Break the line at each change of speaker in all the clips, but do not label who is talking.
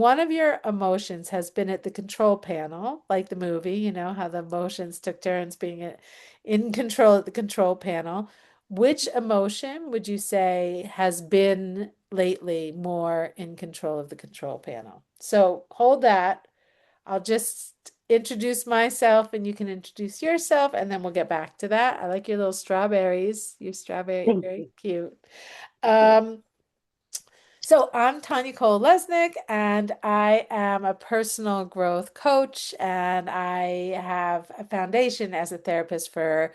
one of your emotions has been at the control panel, like the movie, you know, how the emotions took turns being in control at the control panel. Which emotion would you say has been lately more in control of the control panel? So hold that. I'll just introduce myself and you can introduce yourself and then we'll get back to that. I like your little strawberries. Your strawberry,
Thank
very
you.
cute.
Yeah.
Um, so I'm Tanya Cole-Lesnick, and I am a personal growth coach, and I have a foundation as a therapist for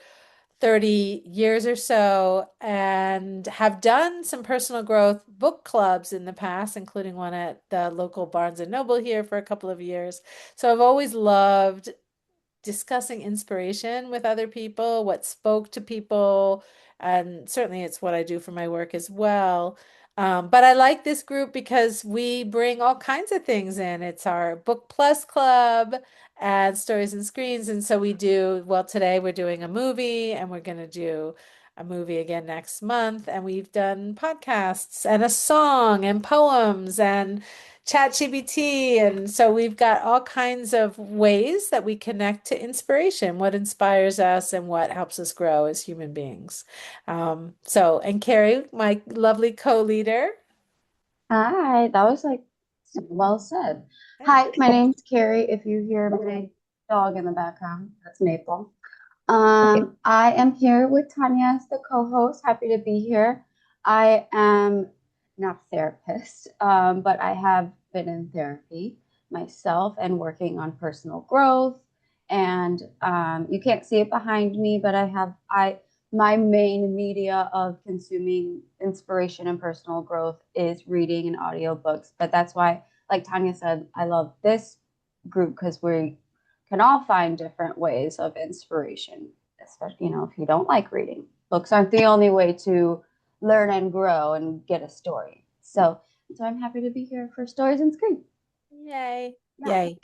30 years or so, and have done some personal growth book clubs in the past, including one at the local Barnes and Noble here for a couple of years. So I've always loved discussing inspiration with other people, what spoke to people, and certainly it's what I do for my work as well. But I like this group because we bring all kinds of things in. It's our Book Plus Club and Stories and Screens. And so we do, well, today we're doing a movie and we're going to do a movie again next month. And we've done podcasts and a song and poems and ChatGPT. And so we've got all kinds of ways that we connect to inspiration, what inspires us and what helps us grow as human beings. And Carrie, my lovely co-leader.
Hi, that was like well said.
Thanks.
Hi, my name's Carrie. If you hear my dog in the background, that's Maple. I am here with Tanya as the co-host. Happy to be here. I am not a therapist, but I have been in therapy myself and working on personal growth. And you can't see it behind me, but I my main media of consuming inspiration and personal growth is reading and audiobooks. But that's why, like Tanya said, I love this group because we can all find different ways of inspiration, especially, if you don't like reading. Books aren't the only way to learn and grow and get a story. So I'm happy to be here for Stories and Screen.
Yay.
Yeah.
Yay.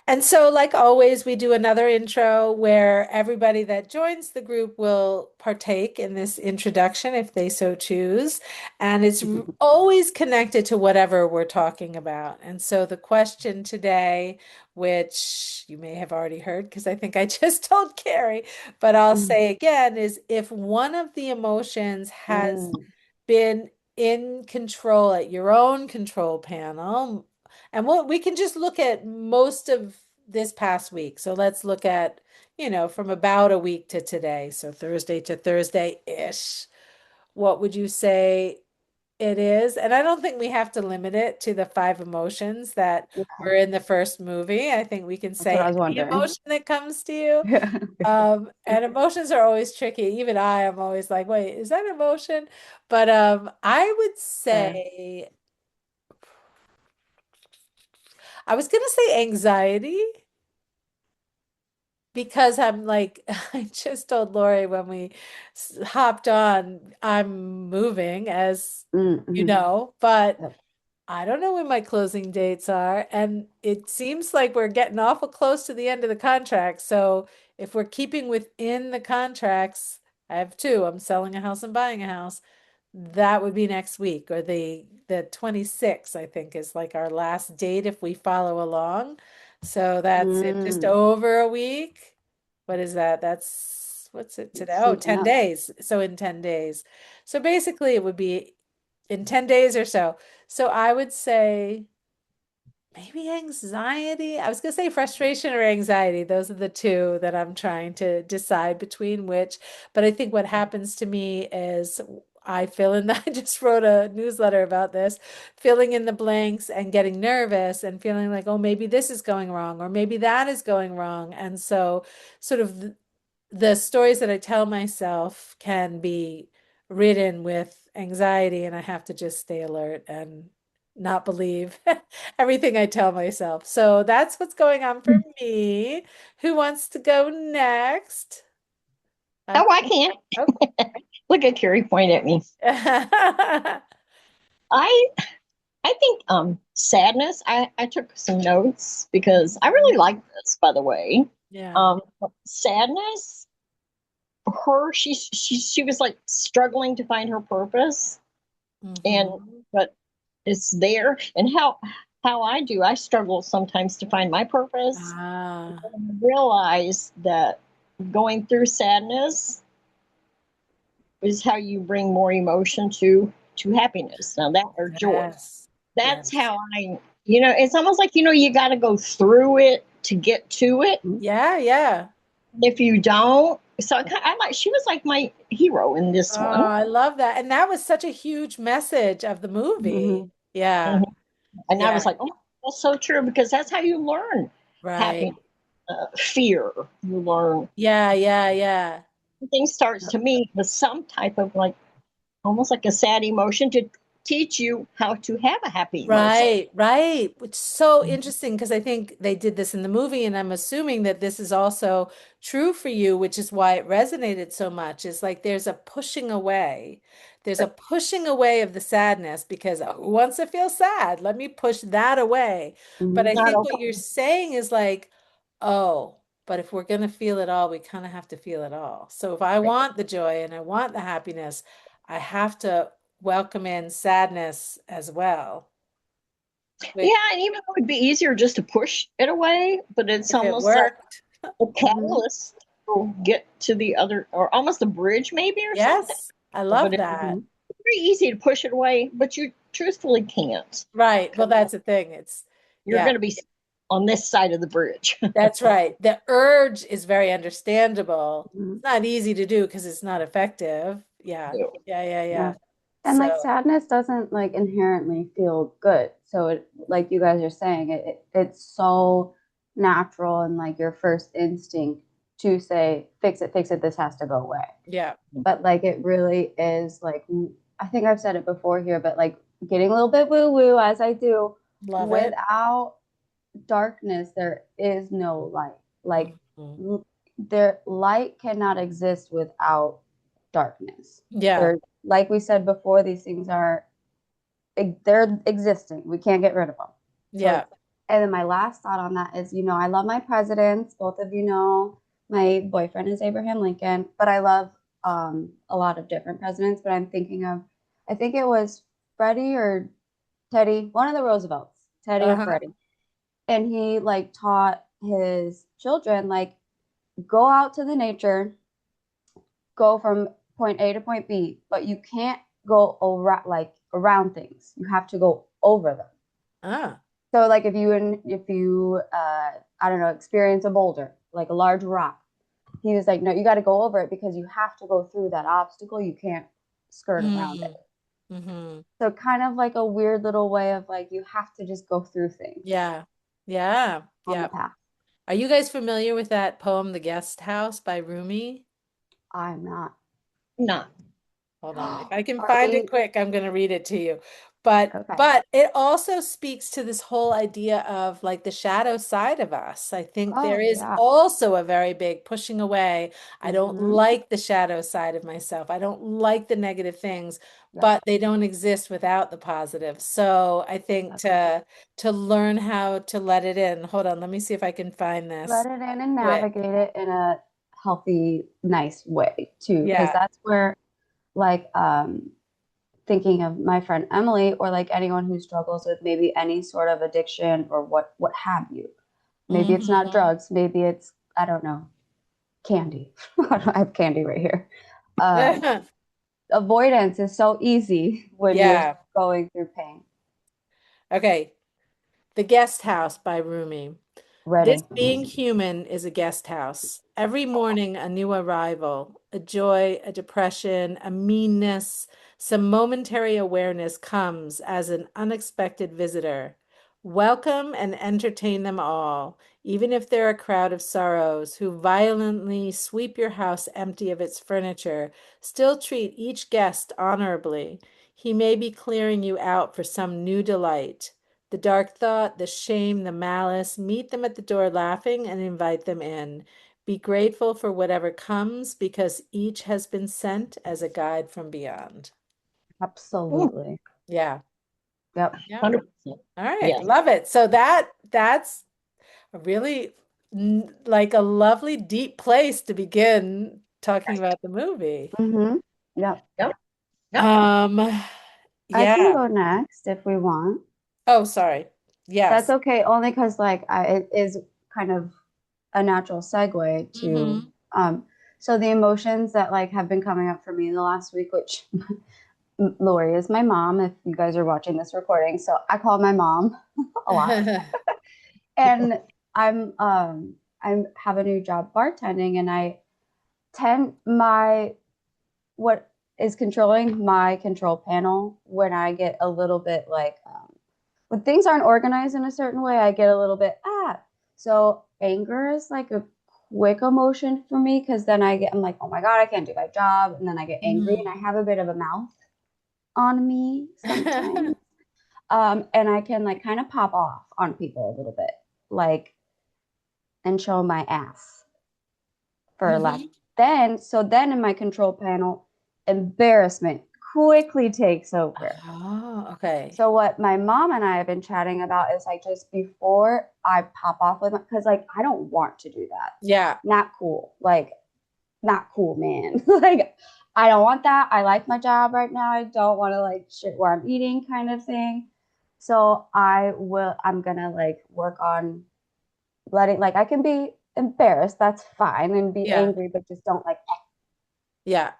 And so, like always, we do another intro where everybody that joins the group will partake in this introduction if they so choose. And it's always connected to whatever we're talking about. And so, the question today, which you may have already heard because I think I just told Carrie, but I'll
Mm,
say again, is if one of the emotions has
mm,
been in control at your own control panel, and what we can just look at most of this past week. So let's look at, from about a week to today. So Thursday to Thursday-ish. What would you say it is? And I don't think we have to limit it to the five emotions that
yeah,
were in the first movie. I think we can
that's what
say
I was
any
wondering.
emotion that comes to you.
Yeah.
And emotions are always tricky. Even I am always like, wait, is that emotion? But I would
Fair.
say I was gonna say anxiety because I'm like, I just told Lori when we hopped on, I'm moving, as you
Mm-hmm.
know, but
Yep.
I don't know when my closing dates are. And it seems like we're getting awful close to the end of the contract. So if we're keeping within the contracts, I have two. I'm selling a house and buying a house. That would be next week, or the 26th, I think, is like our last date if we follow along. So that's in just
Mm.
over a week. What is that? That's what's it today?
Let's
Oh,
see
10
now.
days. So in 10 days. So basically it would be in 10 days or so. So I would say maybe anxiety. I was going to say frustration or anxiety. Those are the two that I'm trying to decide between which. But I think what happens to me is I fill in the, I just wrote a newsletter about this, filling in the blanks and getting nervous and feeling like, oh, maybe this is going wrong or maybe that is going wrong. And so, sort of the stories that I tell myself can be ridden with anxiety, and I have to just stay alert and not believe everything I tell myself. So that's what's going on for me. Who wants to go next?
Oh, I can't.
Okay.
Look at Carrie point at me. I I think sadness. I took some notes because I really like this, by the way.
Yeah.
Um Sadness, she was like struggling to find her purpose, and
Hmm.
but it's there. And how how I do. I struggle sometimes to find my purpose.
Ah,
I realize that going through sadness is how you bring more emotion to happiness. Now that or joy.
yes,
That's
yes.
how I, it's almost like you got to go through it to get to it.
Mhm.
Yeah, yeah.
If you don't, so I like she was like my hero in
Oh,
this one.
I love that. And that was such a huge message of the movie.
Mhm.
Yeah,
Mhm. And I was
yeah,
like, oh, that's so true because that's how you learn
right.
happiness, fear. You learn
Yeah, yeah, yeah.
everything starts
Yep.
to me with some type of like almost like a sad emotion to teach you how to have a happy emotion.
Right, right. Which is so interesting because I think they did this in the movie, and I'm assuming that this is also true for you, which is why it resonated so much. Is like there's a pushing away. There's a pushing away of the sadness because who wants to feel sad? Let me push that away. But I
Mhm.
Not
think what
okay.
you're saying is like, oh, but if we're gonna feel it all, we kind of have to feel it all. So if I want the joy and I want the happiness, I have to welcome in sadness as well.
Yeah,
Which,
and even it would be easier just to push it away, but it's
if it
almost like
worked,
a
Mhm.
catalyst to get to the other, or almost a bridge maybe or something.
yes, I
But
love
it's
that.
Mhm.
very easy to push it away, but you truthfully can't.
Right. Well, that's the thing. It's,
You're
yeah,
going to be on this side of the bridge.
that's right. The urge is very understandable.
Mhm.
It's not easy to do because it's not effective. Yeah. Yeah. Yeah.
Yeah.
Yeah.
And like
So,
sadness doesn't like inherently feel good. So it, like you guys are saying, it's so natural and like your first instinct to say, fix it, this has to go away.
yeah,
But like it really is like I think I've said it before here, but like getting a little bit woo woo as I do,
love it.
without darkness, there is no light. Like
Mhm.
there light cannot exist without darkness.
Yeah.
They're like we said before, these things are they're existing. We can't get rid of them. So
Yeah.
it's and then my last thought on that is, I love my presidents. Both of you know my boyfriend is Abraham Lincoln, but I love a lot of different presidents. But I'm thinking of, I think it was Freddie or Teddy, one of the Roosevelts, Teddy or
Uh-huh.
Freddie, and he like taught his children like go out to the nature, go from point A to point B, but you can't go around things. You have to go over them.
Ah.
So like if you I don't know, experience a boulder, like a large rock, he was like, no, you got to go over it because you have to go through that obstacle. You can't skirt around it.
Mm. Mm-hmm.
So kind of like a weird little way of like you have to just go through things
Yeah. Yeah.
on the
Yeah.
path.
Are you guys familiar with that poem, The Guest House by Rumi?
I'm not.
Not.
Hold on. If I can
Are
find it
we
quick, I'm going to read it to you. But
okay?
but it also speaks to this whole idea of like the shadow side of us. I think there
Oh
is
yeah.
also a very big pushing away. I don't
Mm-hmm.
like the shadow side of myself. I don't like the negative things,
Yep.
but they don't exist without the positive. So I think
That's it.
to learn how to let it in. Hold on, let me see if I can find
Let
this
it in and
quick.
navigate it in a healthy, nice way too, because
Yeah.
that's where like thinking of my friend Emily or like anyone who struggles with maybe any sort of addiction or what have you. Maybe it's not
Hmm.
drugs, maybe it's I don't know, candy. I have candy right here. Uh, avoidance is so easy when you're
Yeah.
going through pain.
Okay. The Guest House by Rumi. This
Ready.
being human is a guest house. Every morning, a new arrival, a joy, a depression, a meanness, some momentary awareness comes as an unexpected visitor. Welcome and entertain them all, even if they're a crowd of sorrows who violently sweep your house empty of its furniture. Still treat each guest honorably. He may be clearing you out for some new delight. The dark thought, the shame, the malice, meet them at the door laughing and invite them in. Be grateful for whatever comes because each has been sent as a guide from beyond.
Absolutely.
Yeah.
Yep.
Yeah.
100%.
All right.
Yes.
Love it. So that's a really like a lovely deep place to begin talking about the movie.
Mm-hmm. Yep.
Yep. Yep.
Um,
I can
yeah.
go next if we want.
Oh, sorry.
That's
Yes.
okay, only because like it is kind of a natural segue to
Mm-hmm.
so the emotions that like have been coming up for me in the last week, which Lori is my mom, if you guys are watching this recording. So I call my mom a lot. And I'm have a new job bartending, and I tend my what is controlling my control panel when I get a little bit like when things aren't organized in a certain way, I get a little bit so anger is like a quick emotion for me because then I'm like, oh my God, I can't do my job. And then I get angry and I have a bit of a mouth on me sometimes. And I can like kind of pop off on people a little bit, like and show my ass for lack.
Mm-hmm.
Then in my control panel, embarrassment quickly takes over.
Oh, okay.
So what my mom and I have been chatting about is like just before I pop off with because like I don't want to do that.
Yeah.
Not cool. Like not cool, man. Like I don't want that. I like my job right now. I don't want to like shit where I'm eating kind of thing. So I'm gonna like work on letting like I can be embarrassed, that's fine, and be
Yeah.
angry, but just don't like
Yeah.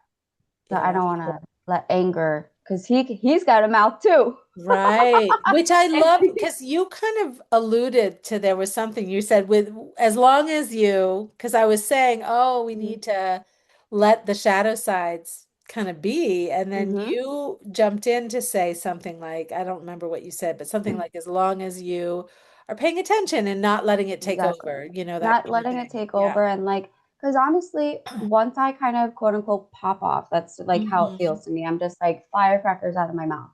so
Yeah.
I don't
That's
want
cool.
to let anger because he's got a mouth too.
Right. Which I
And
love because you kind of alluded to there was something you said with as long as you, because I was saying, oh, we need to let the shadow sides kind of be. And then
mm-hmm.
you jumped in to say something like, I don't remember what you said, but something like, as long as you are paying attention and not letting it take
Exactly.
over, that
Not
kind of
letting it
thing.
take
Yeah.
over and like because honestly, once I kind of quote unquote pop off, that's like how it
Hmm.
feels to me. I'm just like firecrackers out of my mouth.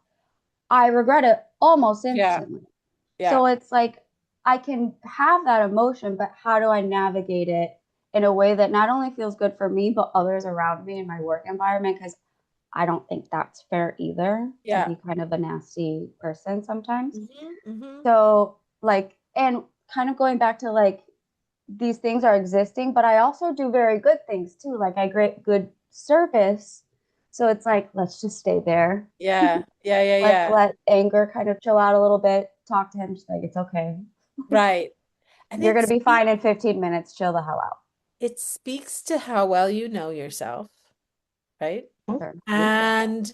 I regret it almost
Yeah.
instantly.
Yeah.
So it's like I can have that emotion, but how do I navigate it in a way that not only feels good for me, but others around me in my work environment? Because I don't think that's fair either to
Yeah.
be kind of a nasty person sometimes.
Hmm. Hmm.
So, like, and kind of going back to like these things are existing, but I also do very good things too. Like, I great good service. So it's like, let's just stay there.
Yeah. Yeah. Yeah.
Like,
Yeah.
let anger kind of chill out a little bit. Talk to him, just like, it's okay.
Right. And
You're going to be fine in 15 minutes. Chill the hell out.
it speaks to how well you know yourself, right?
Sure.
And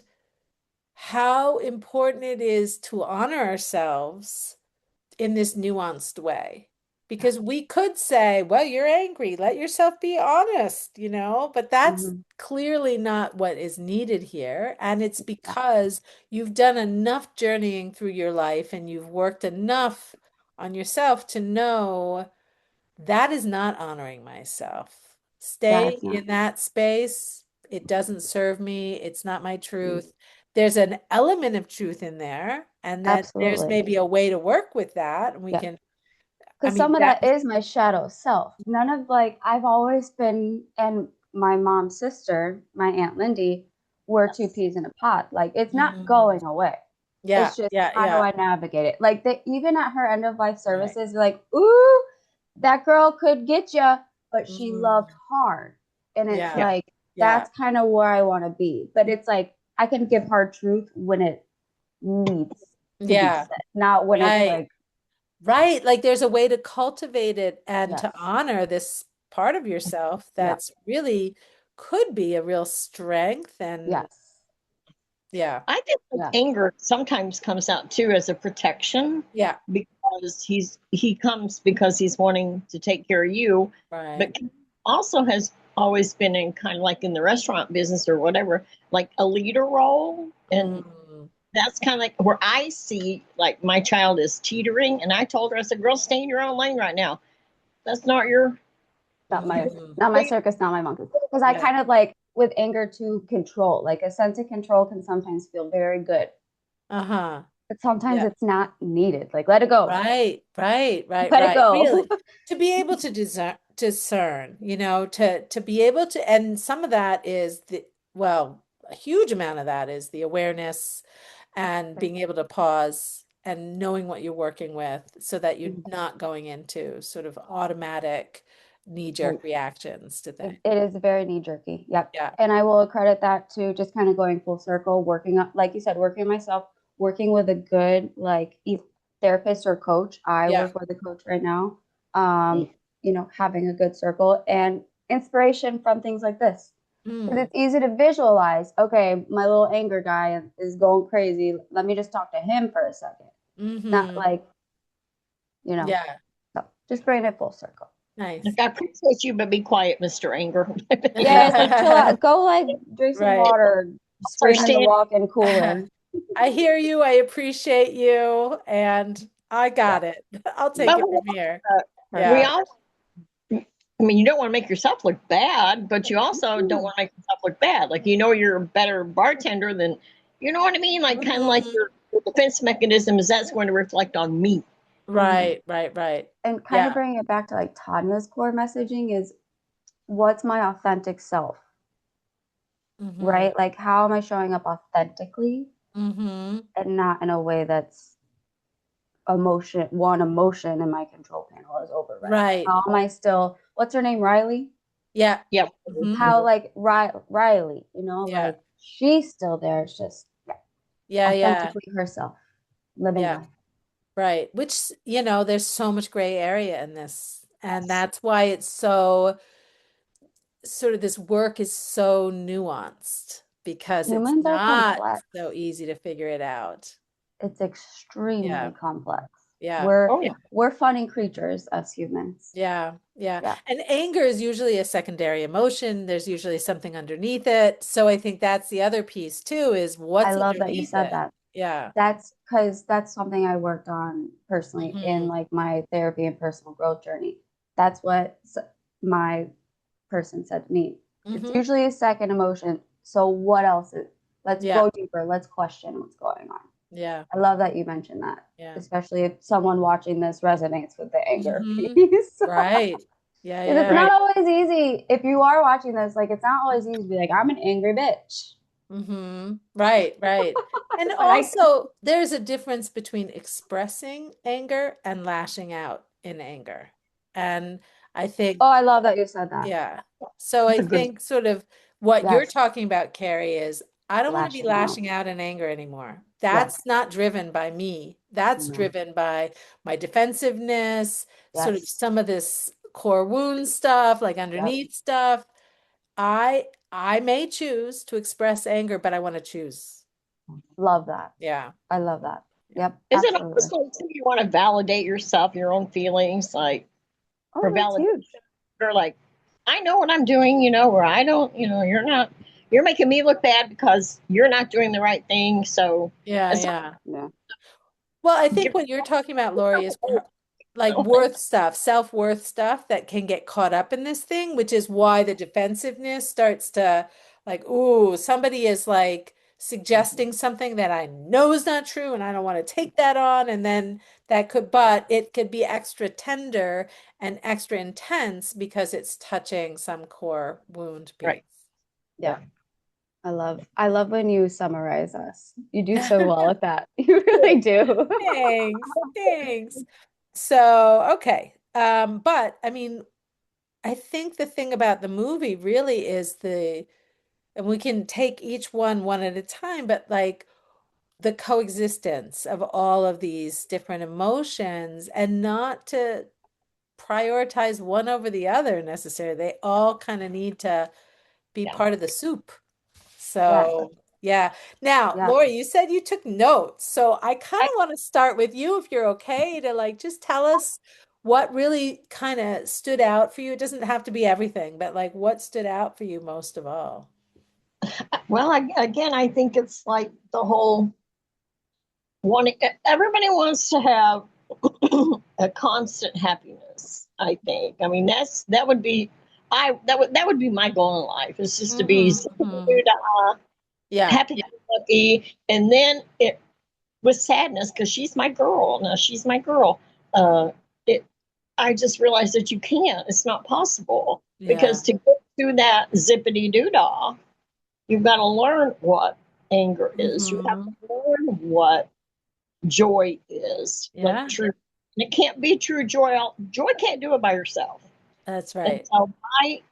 how important it is to honor ourselves in this nuanced way. Because we could say, well, you're angry, let yourself be honest, but that's
Mm-hmm.
clearly not what is needed here. And it's
Yeah,
because you've done enough journeying through your life and you've worked enough on yourself to know that is not honoring myself.
yeah,
Staying
it's not.
in that space, it doesn't serve me. It's not my truth. There's an element of truth in there, and then there's
Absolutely.
maybe a way to work with that. And we
Yeah.
can, I
Because
mean,
some of
that,
that is my shadow self. None of like, I've always been, and my mom's sister, my Aunt Lindy, were two
yes.
peas in a pod. Like, it's not
Mm.
going away.
Yeah,
It's just,
yeah,
how do
yeah.
I navigate it? Like, even at her end of life
Right.
services, like, ooh, that girl could get you, but she loved
Mm.
hard. And it's
Yeah,
Yeah.
like,
yeah,
that's kind of where I want to be. But it's like, I can give hard truth when it needs to be
yeah.
said, not when it's
Right.
like,
Right. Like there's a way to cultivate it and to
yes,
honor this part of yourself
yeah,
that's really could be a real strength. And
yes,
yeah,
I think that
yeah.
anger sometimes comes out too as a protection
yeah,
because he comes because he's wanting to take care of you,
right.
but also has always been in kind of like in the restaurant business or whatever, like a leader role. And
Mm,
that's kind of like where I see like my child is teetering. And I told her, I said, girl, stay in your own lane right now. That's not your
Not my
mm,
not my circus, not my monkey. Because I
yeah.
kind of like with anger to control. Like a sense of control can sometimes feel very good,
Uh-huh.
but sometimes
Yeah.
it's not needed. Like let it go.
Right, right, right,
Let it
right.
go.
Really, to be able to discern, to be able to, and some of that is well, a huge amount of that is the awareness and being able to pause and knowing what you're working with so that you're not going into sort of automatic
Right.
knee-jerk reactions to things.
It is very knee jerky. Yep.
Yeah.
And I will credit that to just kind of going full circle, working up, like you said, working on myself, working with a good, like, therapist or coach. I
Yeah.
work with a coach right now. Having a good circle and inspiration from things like this. Because
Mm.
it's easy to visualize, okay, my little anger guy is going crazy. Let me just talk to him for a second. Not
Mm-hmm.
like,
Yeah.
so just bring it full circle.
Nice.
Like, I appreciate you, but be quiet, Mr. Anger.
Yeah, it's like chill out. Go like drink some
Right.
water, scream in the
Understand?
walk-in cooler.
I hear you. I appreciate you. And I
Yeah.
got it. I'll take
But
it from here.
we
Yeah.
all, I mean, you don't want to make yourself look bad, but you also don't
Mhm.
want to make yourself look bad. Like, you're a better bartender than, you know what I mean? Like, kind of like
Mhm.
your defense mechanism is that's going to reflect on me.
Mhm.
Right, right, right.
And kind of
Yeah.
bringing it back to like Tanya's core messaging is what's my authentic self,
Mm-hmm.
right? Like how am I showing up authentically
Mm-hmm.
and not in a way that's emotion in my control panel is overriding.
Right.
How am I still, what's her name, Riley?
Yeah.
Yeah.
Mm-hmm.
How like Riley,
Yeah.
like she's still there. It's just
Yeah, yeah.
authentically herself, living
Yeah.
life.
Right. Which, there's so much gray area in this. And that's why it's so sort of this work is so nuanced because it's
Humans are
not
complex.
so easy to figure it out.
It's
Yeah.
extremely complex.
Yeah.
We're
Oh, yeah.
we're funny creatures as humans.
Yeah, yeah.
Yeah.
And anger is usually a secondary emotion. There's usually something underneath it. So I think that's the other piece too, is
I
what's
love that you
underneath
said
it.
that.
Yeah.
That's because that's something I worked on personally in
Hmm.
like my therapy and personal growth journey. That's what my person said to me. It's
Hmm.
usually a second emotion. So what else is? Let's
Yeah.
go deeper. Let's question what's going on.
Yeah.
I love that you mentioned that,
Yeah.
especially if someone watching this resonates with the anger
Hmm.
piece.
Right. Yeah,
Because it's
yeah.
not
Right.
always easy. If you are watching this, like it's not always easy to be like, I'm an angry bitch.
Right, right. And
But
also, there's a difference between expressing anger and lashing out in anger. And I think
oh, I love that you said that.
yeah. So
That's
I
a good
think sort of what you're
Yes,
talking about, Carrie, is I don't want to be
lashing out.
lashing out in anger anymore.
Yes,
That's not driven by me. That's
no,
driven by my defensiveness, sort of
yes,
some of this core wound stuff, like
yep.
underneath stuff. I may choose to express anger, but I want to choose.
Love that.
Yeah.
I love that.
Yeah.
Yep,
Is it
absolutely.
almost like too, you want to validate yourself, your own feelings, like
Oh,
for
that's
validation?
huge.
Or like, I know what I'm doing, or I don't, you're making me look bad because you're not doing the right thing. So
Yeah,
it's
yeah.
Yeah.
Well, I think
give
what you're talking about, Lori, is like
yourself,
worth stuff, self-worth stuff that can get caught up in this thing, which is why the defensiveness starts to like, ooh, somebody is like suggesting something that I know is not true and I don't want to take that on. And then but it could be extra tender and extra intense because it's touching some core wound piece.
right?
Yeah. I love when you summarize us. You do so well at that. You really do.
Thanks, thanks. So, okay. But I mean, I think the thing about the movie really is and we can take each one at a time, but like the coexistence of all of these different emotions and not to prioritize one over the other necessarily. They all kind of need to be
Yeah.
part of the soup.
Yes.
So, yeah. Now,
Yeah.
Lori, you said you took notes. So I kind of want to start with you if you're okay to like just tell us what really kind of stood out for you. It doesn't have to be everything, but like what stood out for you most of all?
Well, again, I think it's like the whole wanting. Everybody wants to have a constant happiness. I think. I mean, that would be. That would be my goal in life. Is just to be
Hmm. Yeah.
happy, lucky, and then it with sadness because she's my girl. Now she's my girl. It. I just realized that you can't. It's not possible because
Yeah.
to get through that zippity doo dah, you've got to learn what anger is. You have to
Hmm.
learn what joy is, like
Yeah.
true. And it can't be true joy. Joy can't do it by herself.
That's
And
right.
so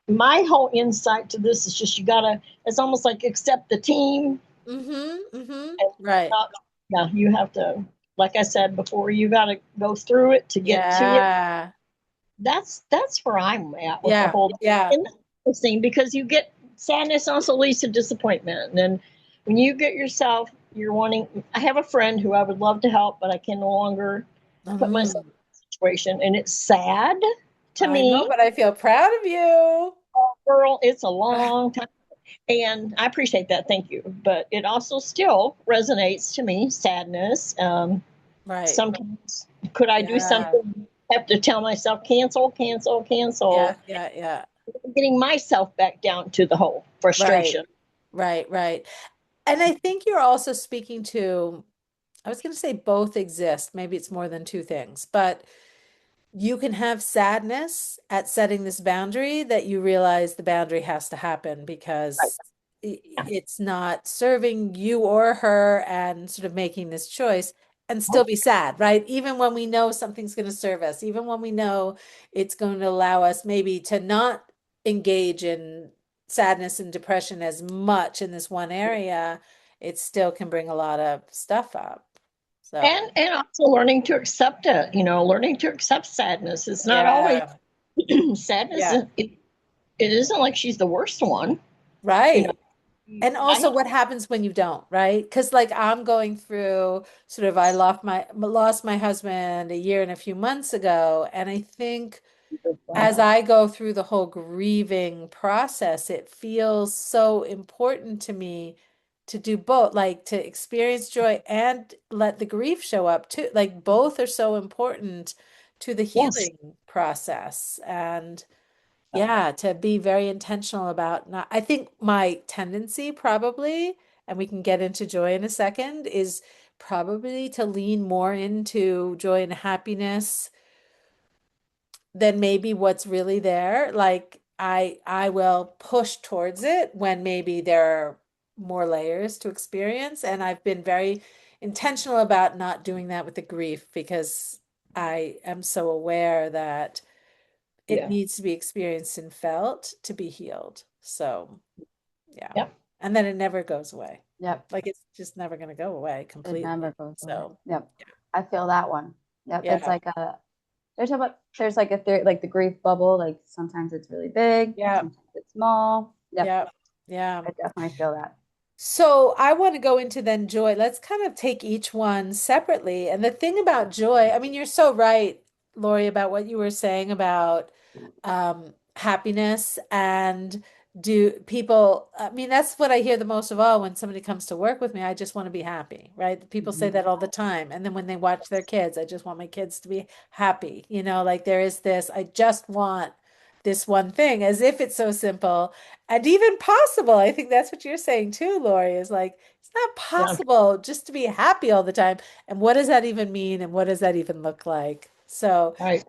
my whole insight to this is just you gotta. It's almost like accept the team.
Hmm.
And
Right.
not, yeah, you have to. like I said before, you got to go through it to get to it.
Yeah.
That's where I'm at with the
Yeah.
whole
Yeah.
thing, because you get sadness also leads to disappointment. And then when you get yourself, you're wanting. I have a friend who I would love to help, but I can no longer put myself
Mhm.
in a situation, and it's sad to
I know,
me.
but I feel proud of you.
Oh, girl, it's a long time. And I appreciate that. Thank you. But it also still resonates to me, sadness.
Right.
Sometimes could I do
Yeah.
something? I have to tell myself cancel, cancel,
Yeah.
cancel.
Yeah. Yeah.
Getting myself back down to the whole
Right.
frustration.
Right. Right. And I think you're also speaking to, I was going to say both exist. Maybe it's more than two things, but you can have sadness at setting this boundary that you realize the boundary has to happen
Right.
because
Yeah.
it's not serving you or her and sort of making this choice and still
Oh,
be sad, right? Even when we know something's going to serve us, even when we know it's going to allow us maybe to not engage in sadness and depression as much in this one area, it still can bring a lot of stuff up. So,
and also learning to accept it. Learning to accept sadness. It's not always
yeah,
sadness.
yeah,
It isn't like she's the worst one. You know,
right. And
I
also
have
what happens when you don't, right? Because like I'm going through sort of I lost my husband a year and a few months ago. And I think as I go through the whole grieving process, it feels so important to me to do both, like to experience joy and let the grief show up too. Like both are so important to the
yes.
healing process. And yeah, to be very intentional about not, I think my tendency probably, and we can get into joy in a second, is probably to lean more into joy and happiness than maybe what's really there. Like I will push towards it when maybe there are more layers to experience. And I've been very intentional about not doing that with the grief because I am so aware that it
Yeah.
needs to be experienced and felt to be healed. So, yeah.
Yeah.
And then it never goes away.
Yep.
Like it's just never going to go away
It never
completely.
goes away.
So,
Yep. I feel that one. Yep. It's
yeah.
like there's like a theory, like the grief bubble. Like sometimes it's really big,
Yeah.
sometimes it's small. Yep.
Yeah. Yeah.
I definitely feel that.
So I want to go into then joy. Let's kind of take each one separately. And the thing about joy, I mean, you're so right, Lori, about what you were saying about happiness and do people, I mean, that's what I hear the most of all when somebody comes to work with me. I just want to be happy, right? People say
Mhm.
that all the time. And then when they watch their kids, I just want my kids to be happy. Like there is this, I just want this one thing as if it's so simple and even possible. I think that's what you're saying too, Lori, is like, it's not
Yeah.
possible just to be happy all the time. And what does that even mean? And what does that even look like? So,
Right.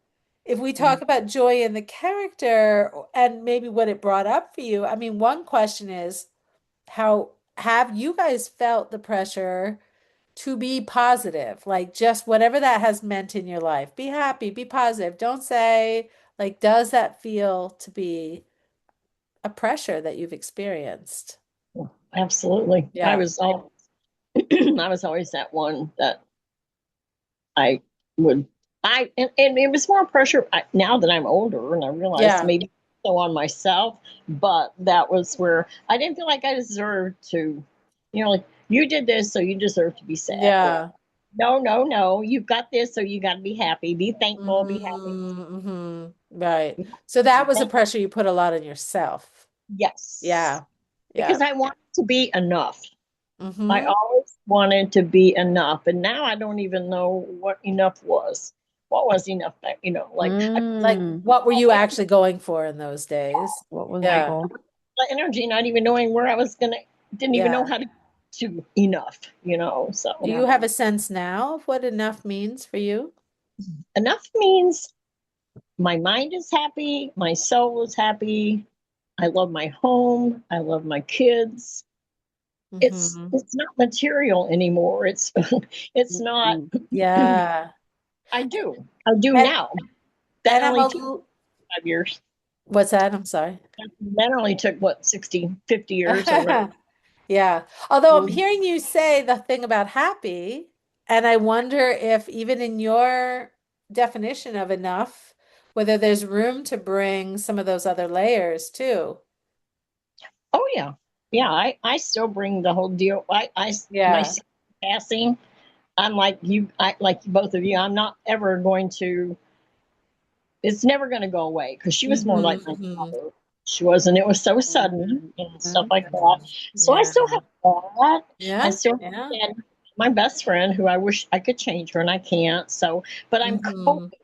if we
Yeah.
talk about joy in the character and maybe what it brought up for you, I mean, one question is how have you guys felt the pressure to be positive? Like, just whatever that has meant in your life, be happy, be positive. Don't say, like, does that feel to be a pressure that you've experienced?
Absolutely. I
Yeah.
was all I was always that one that I would and it was more pressure now that I'm older and I realized
Yeah.
maybe so on myself, but that was where I didn't feel like I deserved to, like you did this, so you deserve to be sad. Or
Yeah.
no, no, no, you've got this, so you got to be happy, be thankful, be happy.
Mm-hmm. Right. So that was a pressure you put a lot on yourself.
Yes,
Yeah.
because
Yeah.
I wanted to be enough. I
Mm-hmm.
always wanted to be enough, and now I don't even know what enough was. What was enough? Like
Like,
Mm.
what were you actually going for in those days?
What was the
I
Yeah.
goal?
energy, not even knowing where I was gonna, didn't even know
Yeah.
how to enough.
Do
So
Yeah.
you have a sense now of what enough means for you?
enough means my mind is happy, my soul is happy. I love my home. I love my kids. It's
Mm-hmm.
it's not material anymore. It's it's not.
Mhm.
Yeah.
I do
And
now. That
and I'm
only
a
took
little,
5 years.
what's that? I'm sorry.
That only took what 60, 50 years or whatever.
Yeah. Although I'm
Mhm.
hearing you say the thing about happy. And I wonder if even in your definition of enough, whether there's room to bring some of those other layers too.
Oh yeah, yeah. I still bring the whole deal. My
Yeah.
son passing. I'm like you. I like both of you. I'm not ever going to. It's never going to go away because she was more
Hmm.
like my
Hmm.
father. She was, and it was so sudden and stuff
Mhm.
like that. So I
Yeah.
still have that. I
Yeah.
still
Yeah.
have my best friend who I wish I could change her, and I can't. So, but I'm
Hmm.
coping.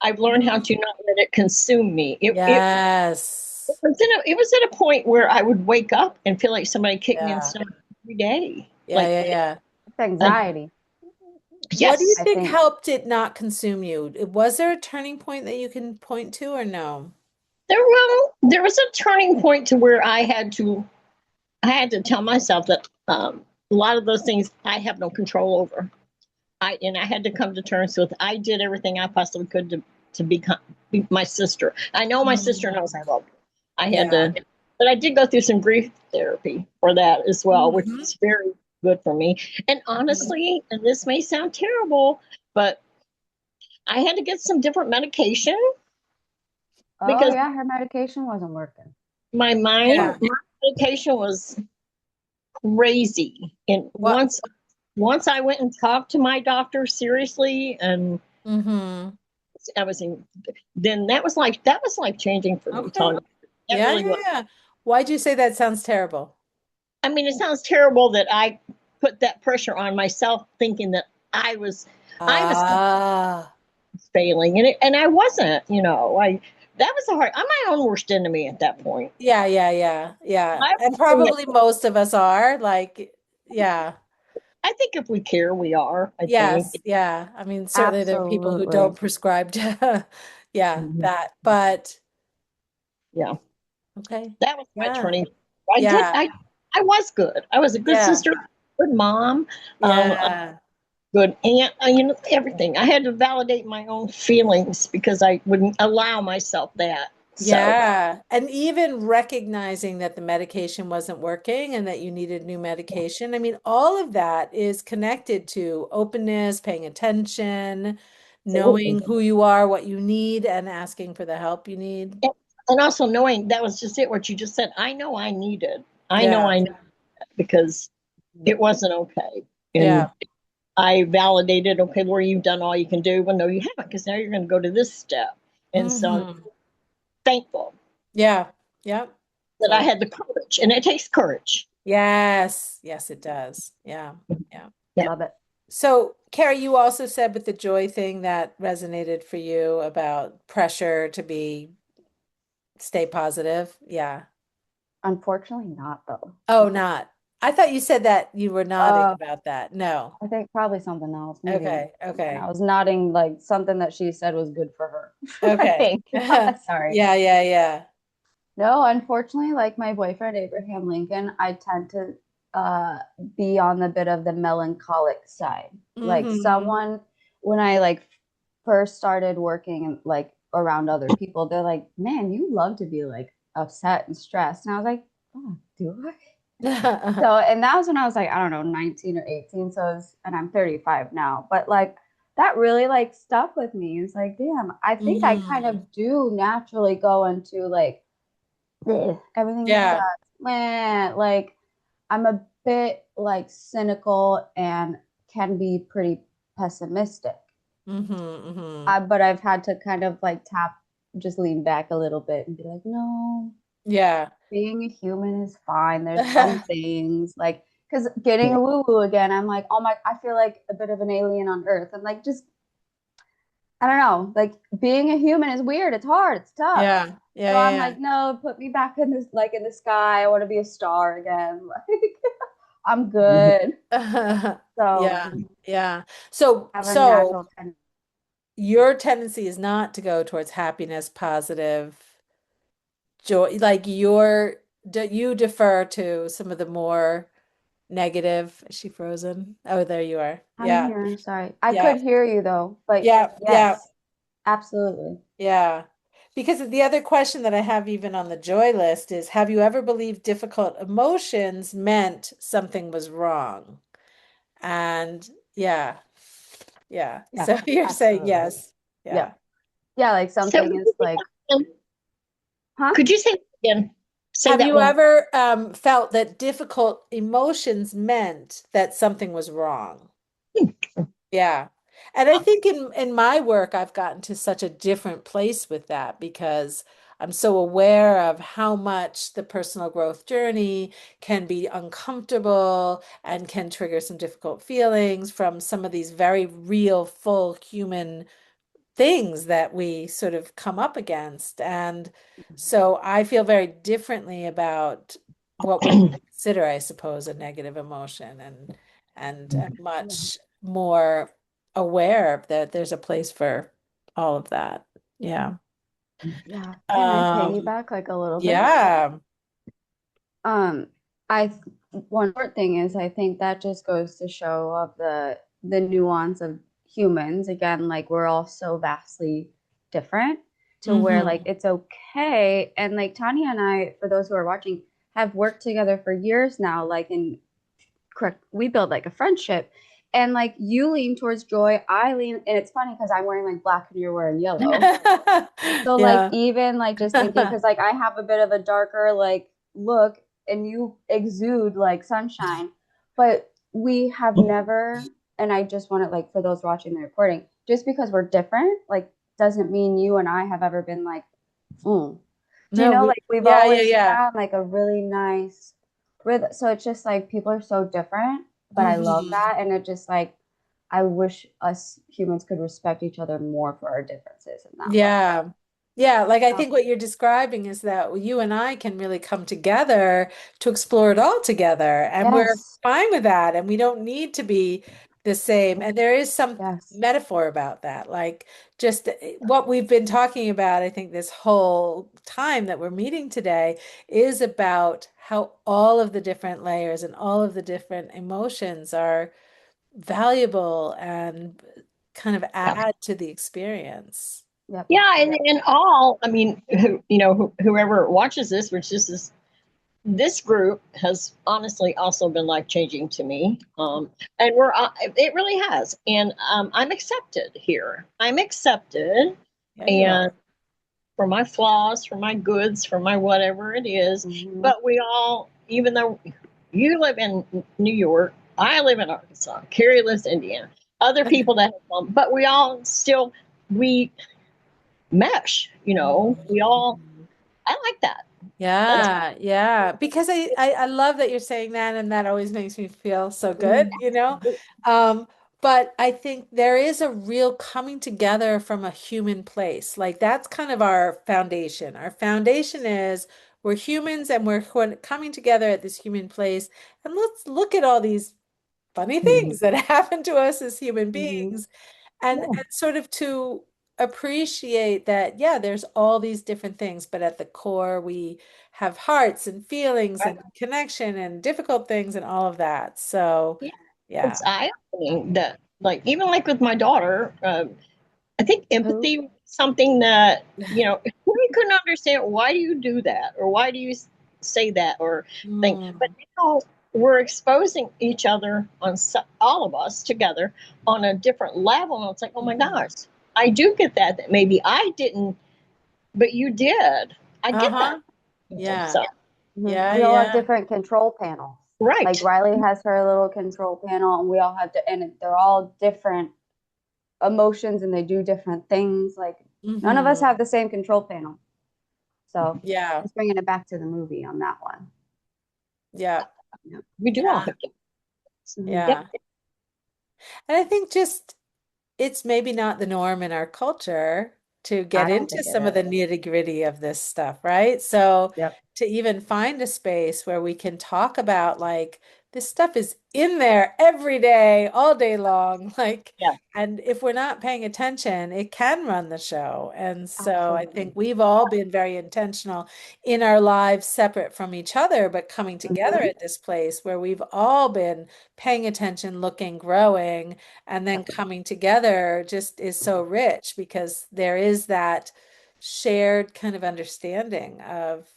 I've learned how
Hmm.
to not let it consume me.
Yes.
It was at a point where I would wake up and feel like somebody kicked me in the
Yeah.
stomach every day.
Yeah.
Like,
Yeah. Yeah.
It's
like
anxiety,
What do you
yes,
I
think
think.
helped it not consume you? Was there a turning point that you can point to or no?
there was a turning point to where I had to tell myself that a lot of those things I have no control over. I had to come to terms with I did everything I possibly could to be my sister. I know my sister knows I
Mm.
love her. I had
Yeah.
to, but I did go through some grief therapy for that as well, which
Hmm.
is very good for me. And
Hmm.
honestly, and this may sound terrible, but I had to get some different medication
Oh
because
yeah, her medication wasn't working.
Yeah.
my medication was crazy. And
What?
once I went and talked to my doctor seriously, and
Hmm.
I was in, then that was life changing for me,
Okay.
Tanya. That
Yeah,
really
yeah,
was.
yeah. Why'd you say that sounds terrible?
I mean, it sounds terrible that I put that pressure on myself, thinking that I was
Ah.
failing, and I wasn't. I that was a hard. I'm my own worst enemy at that point.
Yeah, yeah, yeah, yeah.
I
And
think
probably most of us are like, yeah.
I think if we care, we are. I think.
Yes, yeah. I mean, certainly there are people who
Absolutely.
don't prescribe to, yeah,
Mhm.
that. But
Yeah,
okay.
that was my
Yeah.
turning. I did.
Yeah.
I was good. I was a good
Yeah.
sister, good mom, a
Yeah.
good aunt. Everything. I had to validate my own feelings because I wouldn't allow myself that. So
Yeah. And even recognizing that the medication wasn't working and that you needed new medication. I mean, all of that is connected to openness, paying attention, knowing
absolutely.
who you are, what you need, and asking for the help you need.
And also knowing that was just it. What you just said. I know I needed. I know
Yeah.
I needed because it wasn't okay. And
Yeah.
I validated. Okay, Lori, you've done all you can do. Well, no, you haven't, because now you're going to go to this step. And so I'm
Hmm.
thankful
Yeah. Yeah.
that I
Totally.
had the courage, and it takes courage.
Yes. Yes, it does. Yeah. Yeah.
Yeah.
Love it.
So, Carrie, you also said with the joy thing that resonated for you about pressure to be stay positive. Yeah.
Unfortunately, not though.
Oh, not. I thought you said that you were nodding
Uh,
about that. No.
I think probably something else. Maybe.
Okay.
And I
Okay.
was nodding like something that she said was good for her. I
Okay.
think. Sorry.
Yeah, yeah, yeah.
No, unfortunately, like my boyfriend Abraham Lincoln, I tend to uh be on the bit of the melancholic side. Like
Mm-hmm.
someone when I like first started working and like around other people, they're like, "Man, you love to be like upset and stressed." And I was like, "Oh, do I?" So, and that was when I was like, I don't know, 19 or 18. So, and I'm 35 now, but like that really like stuck with me. It's like, damn, I think I kind
Mm.
of do naturally go into like, "Ugh, everything
Yeah.
sucks, man." Like, I'm a bit like cynical and can be pretty pessimistic.
Mm-hmm. Mm-hmm.
But I've had to kind of like just lean back a little bit and be like, no,
Yeah.
being a human is fine. There's some things like because getting a woo woo again, I'm like, oh my, I feel like a bit of an alien on Earth. I'm like, just I don't know, like being a human is weird. It's hard. It's tough.
Yeah. Yeah,
So I'm
yeah,
like, no, put me back in this, like in the sky. I want to be a star again. Like, I'm good.
yeah.
So
Yeah. Yeah. So,
have a
so
natural tendency.
your tendency is not to go towards happiness, positive, joy, like you defer to some of the more negative. Is she frozen? Oh, there you are.
I'm
Yeah.
here. Sorry, I
Yeah.
could hear you though, but
Yeah. Yeah.
yes, absolutely.
Yeah. Because the other question that I have even on the joy list is, have you ever believed difficult emotions meant something was wrong? And yeah. Yeah.
Yeah,
So you're saying
absolutely.
yes. Yeah.
Yep. Yeah, like
So
something is like, huh?
could you say that again? Say
Have
that
you
one.
ever felt that difficult emotions meant that something was wrong? Yeah. And I think in my work, I've gotten to such a different place with that because I'm so aware of how much the personal growth journey can be uncomfortable and can trigger some difficult feelings from some of these very real, full human things that we sort of come up against. And so I feel very differently about what we consider, I suppose, a negative emotion and am
Yeah.
much more aware that there's a place for all of that. Yeah.
Yeah. Can I
Um,
piggyback like a little bit?
yeah.
Um, one more thing is I think that just goes to show of the nuance of humans. Again, like we're all so vastly different to where like
Hmm.
it's okay. And like Tanya and I, for those who are watching, have worked together for years now, like in correct, we build like a friendship. And like you lean towards joy, I lean, and it's funny because I'm wearing like black and you're wearing yellow. So like
Yeah.
even like just thinking because like I have a bit of a darker like look and you exude like sunshine, but we have never, and I just want to like for those watching the recording, just because we're different, like doesn't mean you and I have ever been like, mm.
No,
Like we've
yeah, yeah,
always
yeah.
found like a really nice rhythm. So it's just like people are so different, but I love
Hmm.
that. And it just like I wish us humans could respect each other more for our differences in that way.
Yeah. Yeah, like I
Oh,
think what you're describing is that you and I can really come together to explore it all together. And we're
yes.
fine with that. And we don't need to be the same. And there is some
Yes.
metaphor about that. Like just what we've been talking about, I think this whole time that we're meeting today is about how all of the different layers and all of the different emotions are valuable and kind of
Yeah.
add to the experience.
Yep.
Yeah, and all, I mean, whoever watches this, which is this group has honestly also been life changing to me. And it really has. And I'm accepted here. I'm accepted,
Yeah, you
and
are.
for my flaws, for my goods, for my whatever it is.
Hmm.
But we all, even though you live in New York, I live in Arkansas, Carrie lives in Indiana, other people that have come, but we all still, we mesh, we all,
Mhm.
I like that. That's
Yeah, yeah. Because I love that you're saying that, and that always makes me feel so good,
Hmm.
you know? Um, but I think there is a real coming together from a human place. Like that's kind of our foundation. Our foundation is we're humans and we're coming together at this human place. And let's look at all these funny things that happen to us as human
Hmm.
beings and sort of to appreciate that, yeah, there's all these different things, but at the core, we have hearts and feelings
right.
and connection and difficult things and all of that. So,
Yeah,
yeah.
it's eye-opening that, like, even like with my daughter, I think
Who?
empathy was something that, we couldn't understand. Why do you do that? Or why do you say that? Or think, but
Mm,
now we're exposing each other all of us together on a different level. And it's like, oh my
mhm.
gosh, I do get that maybe I didn't, but you did. I get that.
Uh-huh. Yeah.
So,
Hmm.
Yeah,
We all have
yeah.
different control panels. Like
right.
Riley has her little control panel, and we all have to, and they're all different emotions and they do different things. Like none of us
Hmm.
have the same control panel. So
Yeah.
just bringing it back to the movie on that one.
Yeah.
Yep.
We do all
Yeah.
have to.
Hmm.
Yep.
Yeah. And I think just it's maybe not the norm in our culture to get
I don't
into
think it
some of the
is.
nitty-gritty of this stuff, right? So
Yep.
to even find a space where we can talk about like this stuff is in there every day, all day long, like
Yeah.
and if we're not paying attention, it can run the show. And so I think
Absolutely.
we've all been very intentional in our lives separate from each other, but coming together
Hmm.
at this place where we've all been paying attention, looking, growing and then
Yep.
coming together just is so rich because there is that shared kind of understanding of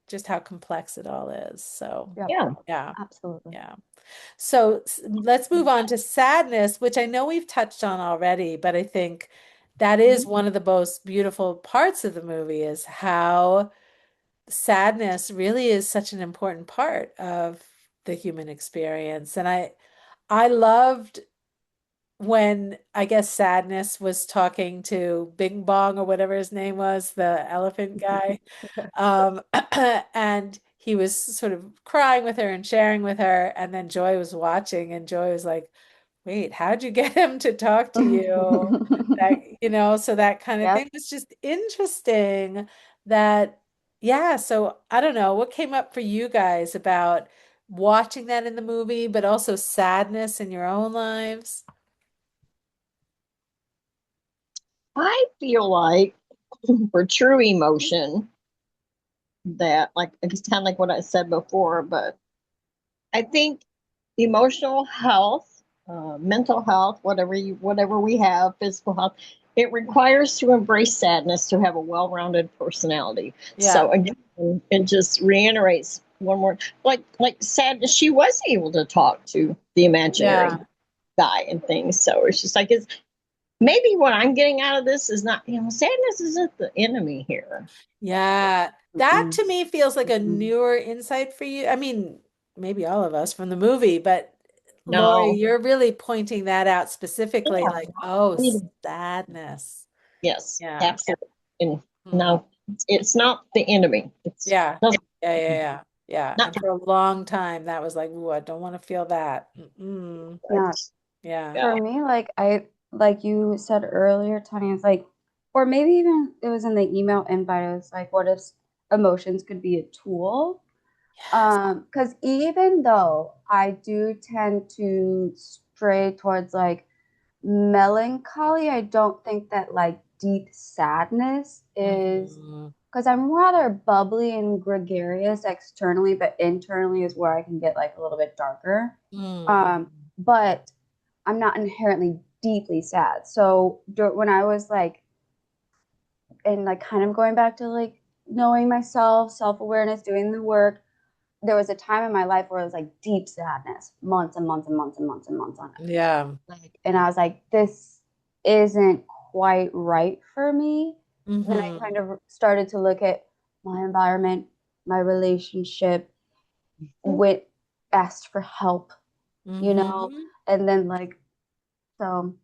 just how complex it all is. So,
Yep.
Yeah.
yeah,
Absolutely.
yeah. So let's move on to sadness, which I know we've touched on already, but I think that is
Mhm.
one of the most beautiful parts of the movie is how sadness really is such an important part of the human experience. And I loved when I guess Sadness was talking to Bing Bong or whatever his name was, the elephant guy. Um, and he was sort of crying with her and sharing with her, and then Joy was watching, and Joy was like, "Wait, how'd you get him to talk to you?" That, so that kind of
Yep.
thing was just interesting. That, yeah. So I don't know what came up for you guys about watching that in the movie, but also sadness in your own lives.
I feel like for true emotion, that like it's kind of like what I said before, but I think emotional health, mental health, whatever we have, physical health, it requires to embrace sadness to have a well-rounded personality.
Yeah.
So again, it just reiterates one more like sadness. She was able to talk to the imaginary
Yeah.
guy and things. So it's just like it's maybe what I'm getting out of this is not sadness isn't the enemy here.
Yeah, that
Mm-mm.
to me feels like a
Mm-mm.
newer insight for you. I mean, maybe all of us from the movie, but Lori,
No,
you're really pointing that out specifically,
yeah,
like, oh, sadness.
yes,
Yeah.
absolutely. And
Hmm.
no, it's not the enemy. It's
Yeah.
doesn't
Yeah, yeah, yeah. Yeah.
not
And for a long time, that was like, ooh, I don't want to feel that. Mm-mm.
Yeah.
Yeah.
For
yeah.
me, like you said earlier, Tanya, it's like, or maybe even it was in the email invite, it was like, what if emotions could be a tool?
Yes.
Because even though I do tend to stray towards like melancholy, I don't think that like deep sadness is
Mm-hmm.
because I'm rather bubbly and gregarious externally, but internally is where I can get like a little bit darker.
Mm-hmm.
But I'm not inherently deeply sad. So when I was like, and like kind of going back to like knowing myself, self awareness, doing the work, there was a time in my life where it was like deep sadness, months and months and months and months and months on it.
Yeah.
Like, and I was like, this isn't quite right for me. And then I
Mm-hmm.
kind of started to look at my environment, my relationship, went asked for help, you know,
Mm-hmm.
and then like so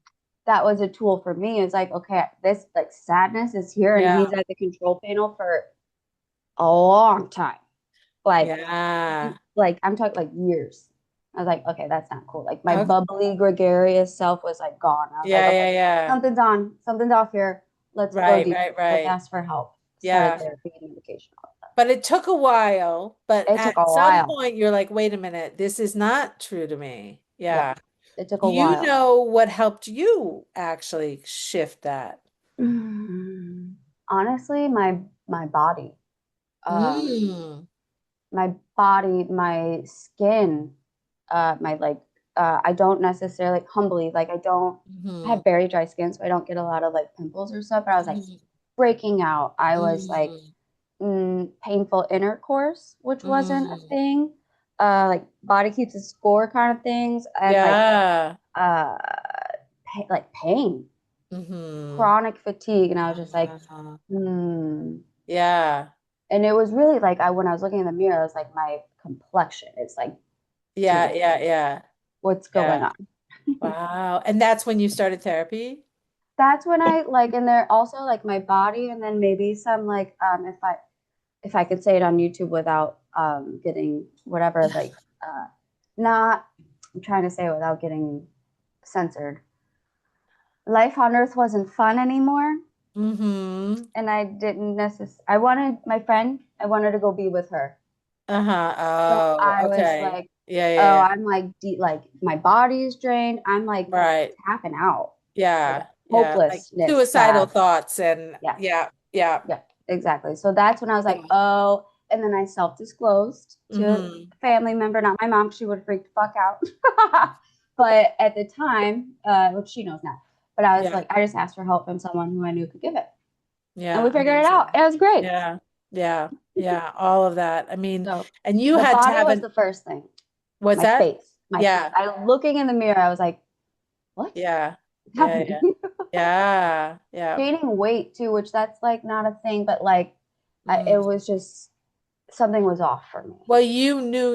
that was a tool for me. It's like, okay, this like sadness is here and
Yeah.
he's at the control panel for a long time. Like
Yeah.
like I'm talking like years. I was like, okay, that's not cool. Like my
Okay.
bubbly, gregarious self was like gone. I was like,
Yeah,
okay,
yeah, yeah.
something's off here. Let's go
Right,
deep.
right,
Let's
right.
ask for help. Started
Yeah.
therapy, medication, all
But it took a while, but
that. It took
at
a
some
while.
point you're like, wait a minute, this is not true to me.
Yeah,
Yeah.
it took
Do
a
you
while.
know what helped you actually shift that?
Honestly, my body. Um,
Mm.
my body, my skin, my like I don't necessarily humbly like I
Hmm.
have very dry skin, so I don't get a lot of like pimples or stuff. But I was like
Hmm.
breaking out. I was like
Hmm.
painful intercourse, which wasn't a
Hmm.
thing. Like body keeps a score kind of things, and like
Yeah.
uh, like pain,
Hmm.
chronic fatigue, and I was just like,
Uh,
hmm.
yeah.
And it was really like when I was looking in the mirror, I was like, my complexion is like too
Yeah,
different.
yeah, yeah.
What's going
Yeah.
on?
Wow. And that's when you started therapy?
That's when I like, and they're also like my body, and then maybe some like if I could say it on YouTube without getting whatever like not I'm trying to say it without getting censored. Life on Earth wasn't fun anymore,
Mm-hmm.
and I didn't necessarily. I wanted my friend. I wanted to go be with her.
Uh-huh.
So
Oh,
I was
okay.
like,
Yeah, yeah,
oh,
yeah.
I'm like deep, like my body is drained. I'm like
Right.
tapping out, like
Yeah. Yeah. Like
hopelessness,
suicidal
sad.
thoughts and
Yeah,
yeah, yeah.
yeah, exactly. So that's when I was like,
Yeah.
oh, and then I self-disclosed to a
Mm-hmm.
family member, not my mom. She would freak the fuck out. But at the time, which she knows now, but I was
Yeah.
like, I just asked for help from someone who I knew could give it. And we
Yeah.
figured it out.
Amazing.
It was great.
Yeah. Yeah. Yeah. All of that. I mean,
So
and you
the
had to
body
have
was
an
the first thing.
what's
My
that?
face. my teeth.
Yeah.
I looking in the mirror, I was like, what
Yeah.
is
Yeah.
happening?
Yeah. Yeah. Yeah.
Gaining weight too, which that's like not a thing, but like it
Mm.
was just something was off for me.
Well, you knew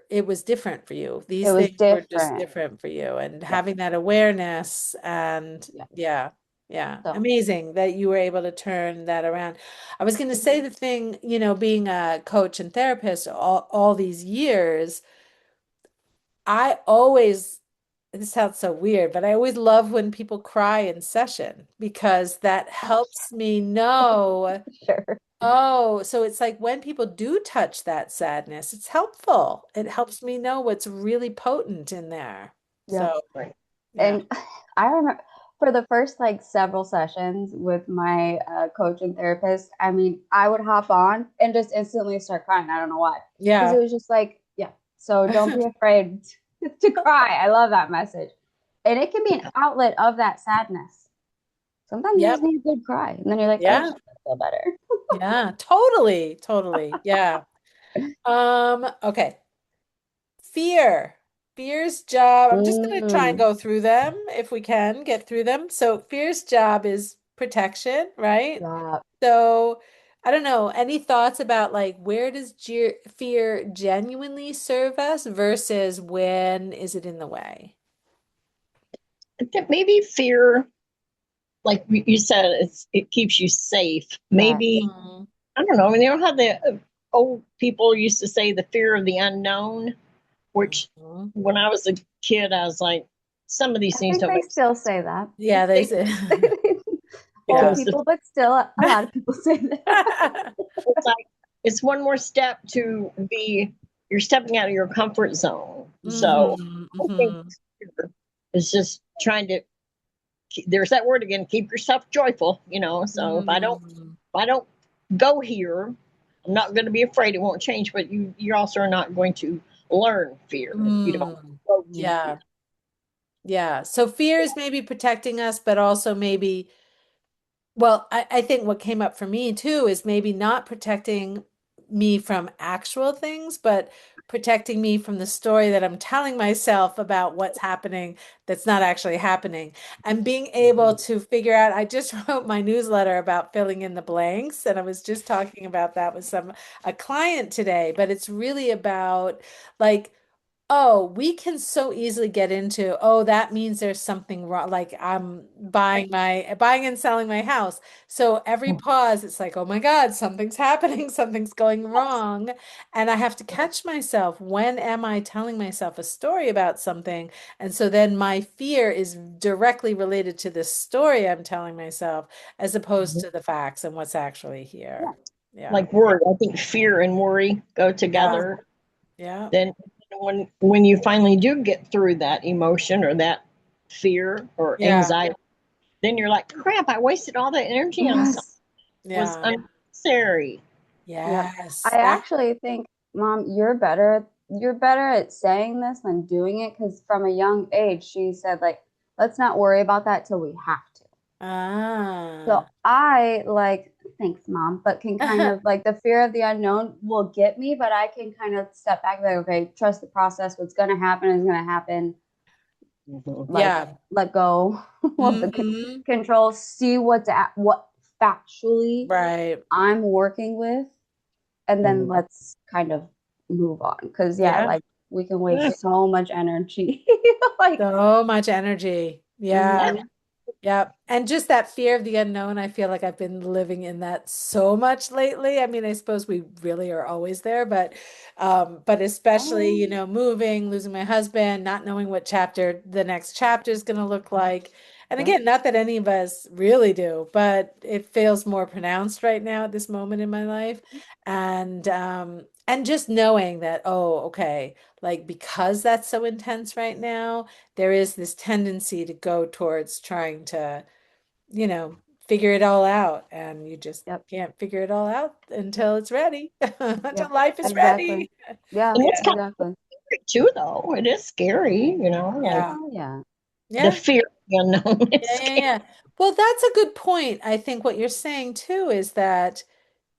it was different for you.
It
These
was
things were just
different.
different for you. And
Yeah.
having that awareness and
Yeah.
yeah, yeah,
So
amazing that you were able to turn that around. I was going to say the thing, being a coach and therapist all these years, I always, this sounds so weird, but I always love when people cry in session because that
oh
helps me know.
yeah, sure.
Oh, so it's like when people do touch that sadness, it's helpful. It helps me know what's really potent in there.
Yep.
So,
Right.
yeah.
And I remember for the first like several sessions with my coach and therapist, I mean, I would hop on and just instantly start crying. I don't know why. Because it
Yeah.
was just like, yeah, so don't be afraid to cry. I love that message. And it can be an outlet of that sadness. Sometimes you just
Yep.
need a good cry. And then you're like, oh,
Yeah.
shit, I feel better.
Yeah. Totally. Totally. Yeah. Okay. Fear. Fear's job. I'm just going to try and
Mm,
go through them if we can get through them. So, fear's job is protection, right?
yeah.
So, I don't know. Any thoughts about like where does fear genuinely serve us versus when is it in the way?
I think maybe fear, like you said, it keeps you safe.
Yeah.
Maybe,
Mm,
I don't know. I mean, you know how the old people used to say the fear of the unknown, which
mhm.
when I was a kid, I was like, some of these
I
things
think
don't
they
make
still say that.
Yeah, they
sense
say.
Old
Yeah.
because
people, but still a lot of people say that.
it's like it's one more step to be you're stepping out of your comfort zone. So
Hmm.
I think
Hmm.
fear is just trying to there's that word again, keep yourself joyful, so if I don't go here, I'm not going to be afraid it won't change, but you also are not going to learn fear if you don't
Mm.
go to fear.
Yeah. Yeah. So fear is maybe protecting us, but also maybe well, I think what came up for me too is maybe not protecting me from actual things, but protecting me from the story that I'm telling myself about what's happening that's not actually happening. And being able to figure out, I just wrote my newsletter about filling in the blanks, and I was just talking about that with a client today, but it's really about like oh, we can so easily get into, oh, that means there's something wrong. Like I'm buying and selling my house. So every pause, it's like, oh my God, something's happening, something's going wrong. And I have to catch myself. When am I telling myself a story about something? And so then my fear is directly related to this story I'm telling myself, as opposed to the facts and what's actually
Yeah.
here. Yeah.
Like worry, I think fear and worry go
Yeah.
together.
Yeah.
Then when you finally do get through that emotion or that fear or
Yeah.
anxiety, then you're like, crap, I wasted all that energy on something
Yes.
that was
Yeah.
unnecessary.
Yep.
Yes.
I
That
actually think, Mom, you're better at saying this than doing it because from a young age, she said, like, let's not worry about that till we have to. So
Ah.
I like, thanks, Mom, but can kind of like the fear of the unknown will get me, but I can kind of step back, like, okay, trust the process. What's going to happen is going to happen.
Mhm.
Like,
Yeah.
let go of the
Hmm.
control, see what factually
Right.
I'm working with, and then
Mhm.
let's kind of move on. Because, yeah,
Yeah.
like we can
Yeah.
waste so much energy. Like,
So much energy. Yeah.
mhm,
Yep. And just that fear of the unknown, I feel like I've been living in that so much lately. I mean, I suppose we really are always there, but especially,
oh,
moving, losing my husband, not knowing what chapter the next chapter is going to look like. And
yep,
again, not that any of us really do, but it feels more pronounced right now at this moment in my life. And just knowing that, oh, okay, like because that's so intense right now there is this tendency to go towards trying to, you know, figure it all out. And you just
yep,
can't figure it all out until it's ready,
yep,
until life is
exactly.
ready.
Yeah,
And it's
Yeah.
kind of
exactly.
scary too, though. It is scary, like
Yeah.
Oh, yeah.
the
Yeah.
fear of the unknown is
Yeah. Yeah.
scary.
Yeah. Well, that's a good point. I think what you're saying too is that,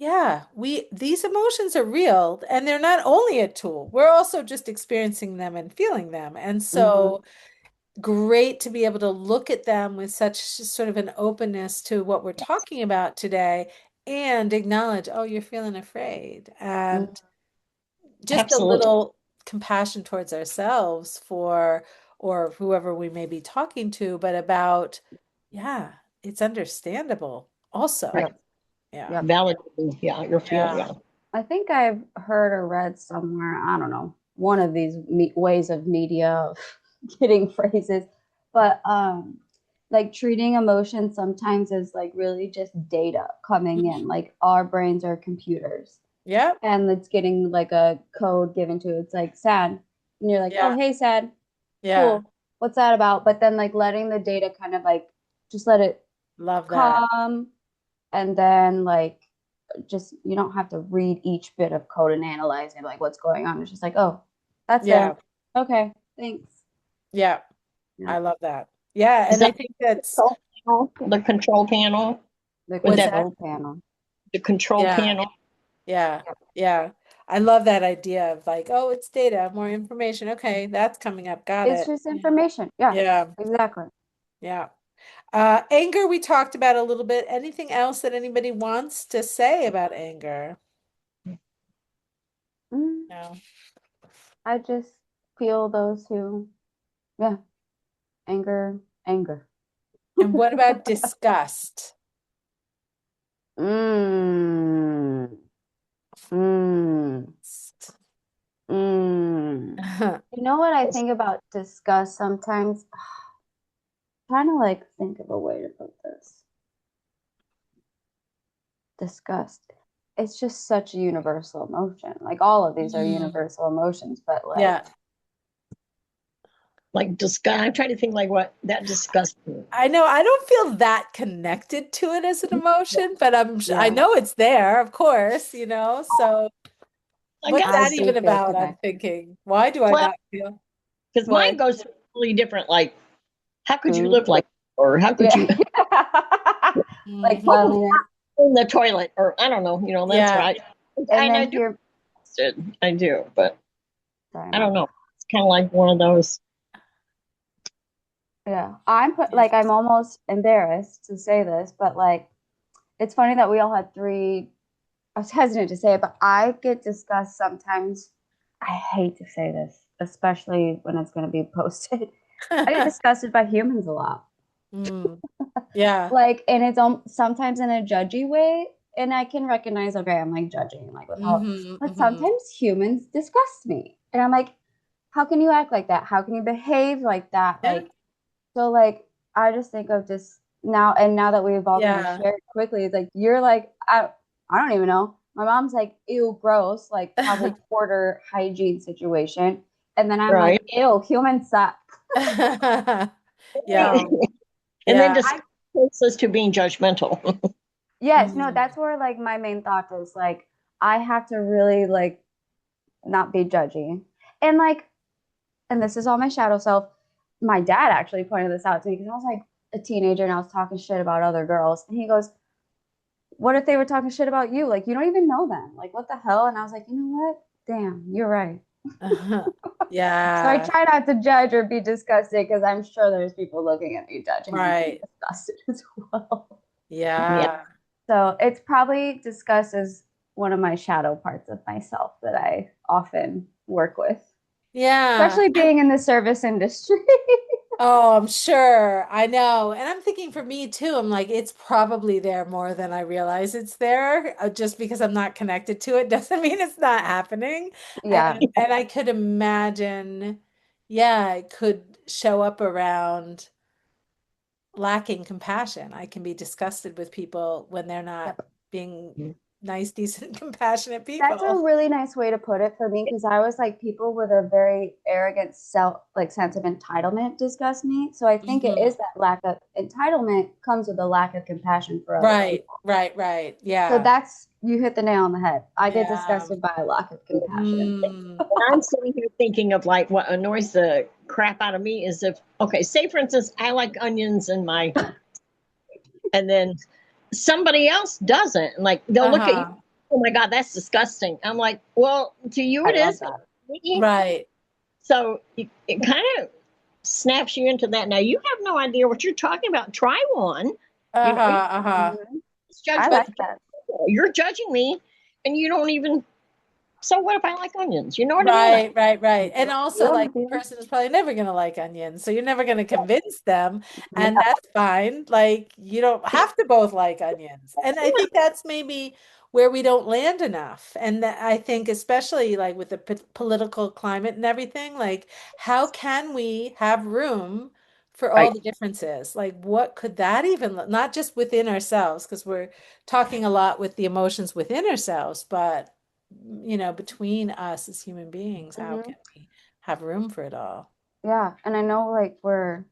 Yeah, these emotions are real and they're not only a tool. We're also just experiencing them and feeling them. And
Hmm.
so great to be able to look at them with such sort of an openness to what we're
Yes,
talking about today and acknowledge, oh, you're feeling afraid.
Hmm.
And just a
absolutely.
little compassion towards ourselves for, or whoever we may be talking to, but about, yeah, it's understandable also.
Right.
Yep.
Yeah.
Yep.
Validating, yeah, your feel,
Yeah.
yeah.
I think I've heard or read somewhere, I don't know, one of these ways of media of getting phrases, but like treating emotions sometimes is like really just data coming in.
Mhm.
Like our brains are computers
Yep.
and it's getting like a code given to it. It's like sad. And you're like, oh,
Yeah.
hey, sad,
Yeah.
cool. What's that about? But then like letting the data kind of like just let it
Love that.
come and then like just you don't have to read each bit of code and analyze it like what's going on. It's just like, oh, that's
Yeah.
there. Okay, thanks.
Yeah.
Yeah.
I love that. Yeah.
Is
And I
that
think that's
control panel? The control panel?
The
Would
what's
that be
that?
control panel.
the control
Yeah.
panel?
Yeah.
Yep.
Yeah. I love that idea of like, oh, it's data, more information. Okay, that's coming up. Got
It's
it.
just information. Yeah,
Yeah.
exactly.
Yeah. Anger, we talked about a little bit. Anything else that anybody wants to say about anger?
Mm,
No.
I just feel those who, yeah, anger.
And what about disgust?
mm, mm, mm. You know what I think about disgust sometimes? Trying to like think of a way to put this. Disgust. It's just such a universal emotion. Like all of these are
Mm.
universal emotions, but like,
Yeah.
Like disgust. I'm trying to think like what that disgust me.
I know I don't feel that connected to it as an emotion, but I
yeah,
know it's there, of course, you know. So
I
what's
I
that
guess,
do
even
feel
about? I'm
connected.
thinking. Why do I
well,
not feel
because mine
what?
goes really different. Like, how could you
Food.
live like, or how could
Yeah.
you
Like
Hmm.
cleanliness.
in the toilet, or I don't know. That's
Yeah.
right.
And
And I
then
do,
here,
I do, but
sorry,
I
my
don't
bad.
know. It's kind of like one of those.
Yeah. I'm put
Yes.
like I'm almost embarrassed to say this, but like it's funny that we all had three. I was hesitant to say it, but I get disgust sometimes. I hate to say this, especially when it's going to be posted. I get disgusted by humans a lot.
Mm. Yeah.
Like, and it's sometimes in a judgy way. And I can recognize, okay, I'm like judging, like with how,
Hmm.
but
Hmm.
sometimes humans disgust me. And I'm like, how can you act like that? How can you behave like that?
Yeah.
Like, so like, I just think of just now, and now that we've all kind of
Yeah.
shared quickly, it's like, you're like, I don't even know. My mom's like, ew, gross, like probably quarter hygiene situation. And then I'm like,
Right.
ew, humans suck.
Yeah.
So
And then
Yeah.
disgust takes us to being judgmental.
yes, no,
Mm.
that's where like my main thought is like I have to really like not be judgy. And like, and this is all my shadow self. My dad actually pointed this out to me because I was like a teenager and I was talking shit about other girls. And he goes, what if they were talking shit about you? Like you don't even know them. Like what the hell? And I was like, you know what? Damn, you're right. So I
Yeah.
try not to judge or be disgusted because I'm sure there's people looking at me judging and being
Right.
disgusted as well.
Yeah.
Yeah.
So it's probably disgust as one of my shadow parts of myself that I often work with,
Yeah.
especially being in the service industry.
Oh, I'm sure. I know. And I'm thinking for me too, I'm like, it's probably there more than I realize it's there. Just because I'm not connected to it doesn't mean it's not happening.
Yeah.
And I could imagine, yeah, it could show up around lacking compassion. I can be disgusted with people when they're not
Yep.
being nice, decent, compassionate
That's a
people.
really nice way to put it for me because I was like people with a very arrogant self like sense of entitlement disgust me. So I think it
Hmm.
is that lack of entitlement comes with a lack of compassion for other
Right,
people.
right, right.
So
Yeah.
that's you hit the nail on the head. I get
Yeah.
disgusted by a lack of compassion.
Mm.
And I'm sitting here thinking of like what annoys the crap out of me is if, okay, say for instance, I like onions in my, and then somebody else doesn't. Like they'll look at you
Uh-huh.
oh my God, that's disgusting. I'm like, well, to you
I
it
love
is, but
that.
me?
Right.
So it kind of snaps you into that. Now you have no idea what you're talking about. Try one. You know,
Uh-huh, uh-huh.
Mhm.
it's
I
judgment.
But
like that.
You're judging me, and you don't even. So what if I like onions? You know what I mean?
right, right, right. And also,
Yeah,
like, the
dear.
person is probably never going to like onions. So you're never going to convince them.
Mhm.
And that's fine. Like, you don't have to both like onions. And I think that's maybe where we don't land enough. And that I think, especially like with the political climate and everything, like, how can we have room for all
Right.
the differences? Like, what could that even look, not just within ourselves, because we're talking a lot with the emotions within ourselves, but between us as human beings, how
Mhm.
can we have room for it all?
Yeah, and I know like we're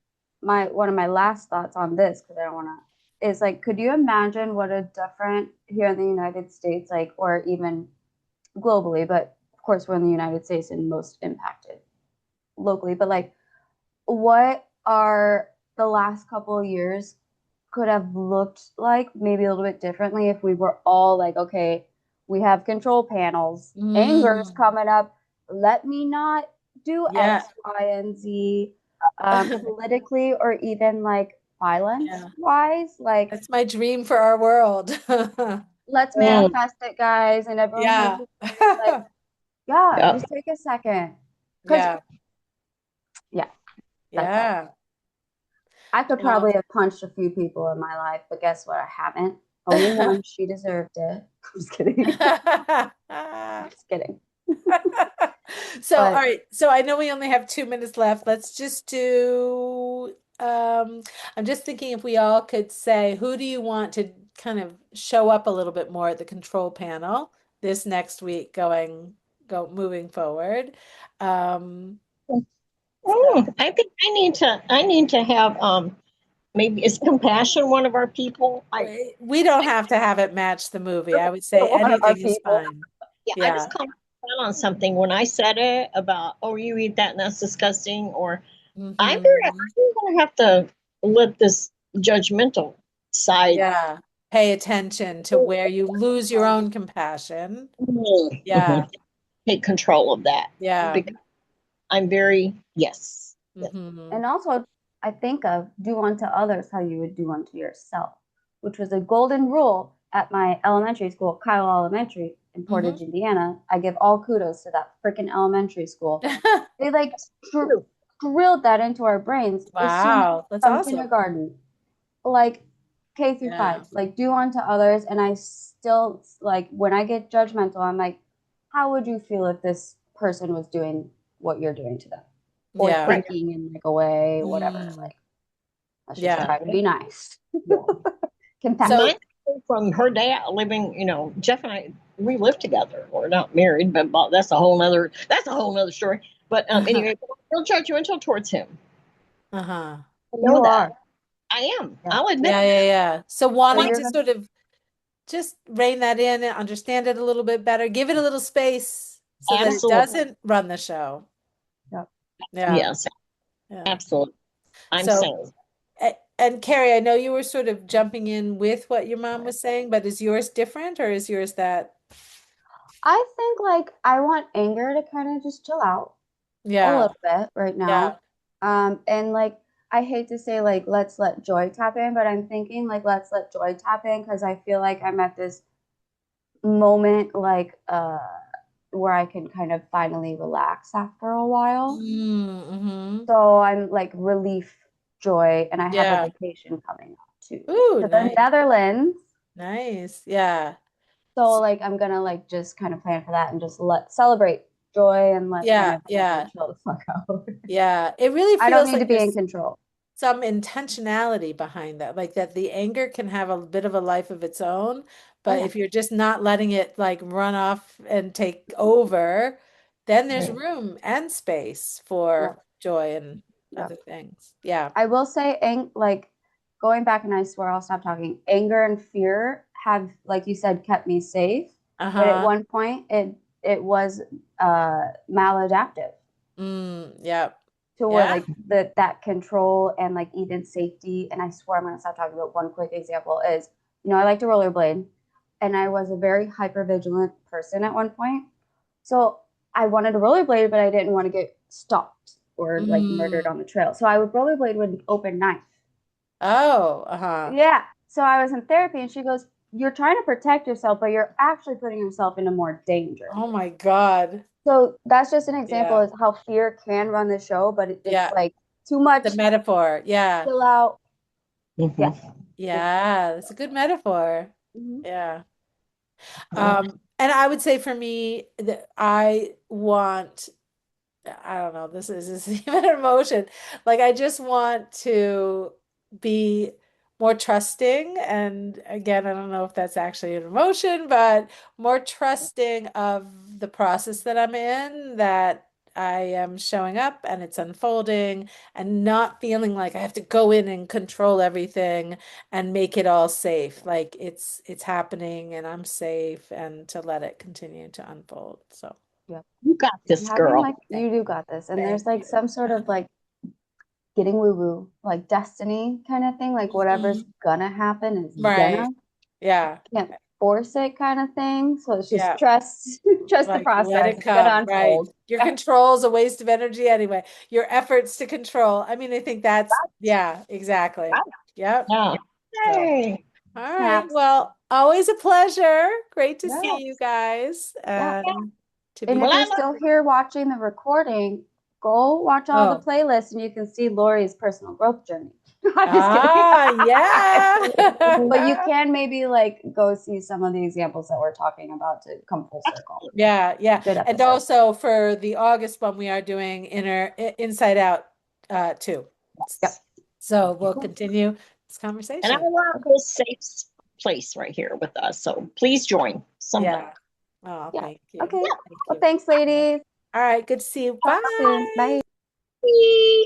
my one of my last thoughts on this because I don't want to is like, could you imagine what a different here in the United States, like, or even globally, but of course we're in the United States and most impacted locally, but like, what are the last couple of years could have looked like maybe a little bit differently if we were all like, okay, we have control panels, anger's
Mm,
coming up. Let me not do
yeah.
X, Y, and Z politically or even like violence
Yeah.
wise. Like,
That's my dream for our world.
let's
Mm,
manifest it, guys, and everyone here
Yeah.
who's listening, like, yeah,
yeah.
just take a second. Because,
Yeah.
yeah, that's all.
Yeah.
I could
No.
probably have punched a few people in my life, but guess what? I haven't. Only one. She deserved it. I'm just kidding. Just kidding.
So, all
But
right. So I know we only have 2 minutes left. Let's just do, I'm just thinking if we all could say, who do you want to kind of show up a little bit more at the control panel this next week moving forward? Um,
Mm, I think I need to have maybe is compassion one of our people.
we don't have to have it match the movie. I would say
one of our
anything is
people.
fine.
Yeah, I was
Yeah.
calling on something when I said it about, oh, you eat that and that's disgusting, or
Hmm.
I'm gonna have to let this judgmental side.
Yeah. Pay attention to where you lose your own compassion.
Mhm,
Yeah.
take control of that
Yeah.
because I'm very yes. Yes.
Hmm.
And also, I think of do unto others how you would do unto yourself, which was a golden rule at my elementary school, Kyle Elementary in
Hmm.
Portage, Indiana. I give all kudos to that freaking elementary school. They like drilled that into our brains as soon
Wow, that's
from
awesome.
kindergarten, like K through
Yeah.
five, like do unto others. And I still like when I get judgmental, I'm like, how would you feel if this person was doing what you're doing to them, or
Yeah.
Right.
thinking in like a way, whatever?
Mm.
Like, let's just
Yeah.
try to be nice.
Yeah.
Compassion.
Mine
So,
came from her dad living, Jeff and I, we lived together. We're not married, but that's a whole nother story. But
uh-huh.
anyway, I'm real judgmental towards him.
Uh-huh.
I
You
know that.
are.
I am.
Yeah.
I'll admit
Yeah,
that.
yeah, yeah. So
So
wanting
you're
to
gonna,
sort of just rein that in and understand it a little bit better, give it a little space so that it
Absolutely.
doesn't run the show.
yeah.
Yeah.
Yes,
Yeah.
absolutely. I'm
So,
saying.
and Carrie, I know you were sort of jumping in with what your mom was saying, but is yours different or is yours that?
I think like I want anger to kind of just chill out a
Yeah.
little bit right
Yeah.
now. And like I hate to say like let's let joy tap in, but I'm thinking like let's let joy tap in because I feel like I'm at this moment like where I can kind of finally relax after a while.
Mm-hmm.
So I'm like relief joy and I have a
Yeah.
vacation coming up too
Ooh,
to the
nice.
Netherlands.
Nice. Yeah.
So like I'm gonna like just kind of plan for that and just let celebrate joy and let kind
Yeah.
of everything
Yeah.
chill the fuck out.
Yeah. It really
I don't
feels
need to
like
be in
there's
control.
some intentionality behind that, like that the anger can have a bit of a life of its own,
Oh
but
yeah.
if you're just not letting it like run off and take over, then there's
Right.
room and space
Yeah.
for joy and
Yeah.
other things. Yeah.
I will say like going back and I swear I'll stop talking. Anger and fear have, like you said, kept me safe. But at
Uh-huh.
one point it was maladaptive
Yeah.
to where
Yeah.
like that control and like even safety. And I swear I'm gonna stop talking about one quick example is, I like to rollerblade. and I was a very hypervigilant person at one point. So I wanted to rollerblade, but I didn't want to get stopped or like murdered
Mm.
on the trail. So I would rollerblade with an open knife.
Oh, uh-huh.
Yeah. So I was in therapy and she goes, "You're trying to protect yourself, but you're actually putting yourself into more danger."
Oh my God.
So that's just an example
Yeah.
of how fear can run the show, but it's
Yeah.
like too
The
much,
metaphor. Yeah.
chill out. Yeah.
Mhm.
Yeah. That's a good metaphor.
Mm-hmm.
Yeah.
Yeah.
And I would say for me that I want, I don't know, this is even an emotion. Like I just want to be more trusting. And again, I don't know if that's actually an emotion, but more trusting of the process that I'm in, that I am showing up and it's unfolding and not feeling like I have to go in and control everything and make it all safe. Like it's happening and I'm safe, and to let it continue to unfold. So
Yeah.
You got this,
Having
girl.
like, you do got this. And there's
thank
like
you.
some sort of like getting woo woo, like destiny kind of thing. Like whatever's
Mhm.
gonna happen is
Right.
gonna,
Yeah.
can't force it kind of thing. So it's just
Yeah.
trust, trust the
Like let
process.
it
It's gonna
come, right?
unfold.
Your
Yeah.
control is a waste of energy anyway. Your efforts to control. I mean, I think that's, yeah, exactly. Yep.
Yeah.
So,
Hey.
all right.
Snaps.
Well, always a pleasure. Great to
Yeah.
see you guys
Yeah.
and to
And
be
if
Well,
you're
I
here.
love
still here watching the recording, go watch all the
Oh,
playlists and you can see Lori's personal growth journey. I'm just kidding.
ah,
But you
yeah.
can maybe like go see some of the examples that we're talking about to come full circle.
Yeah, yeah.
Good
And
episode.
also for the August one, we are doing Inside Out too.
Yep.
So we'll continue this
and I
conversation.
love
Okay.
this safe place right here with us. So please join someday.
Yeah. Oh,
Yeah.
thank you.
Okay.
Thank
Well,
you.
thanks, ladies.
All right, good to see you.
Talk soon.
Bye.
Bye.
Bye.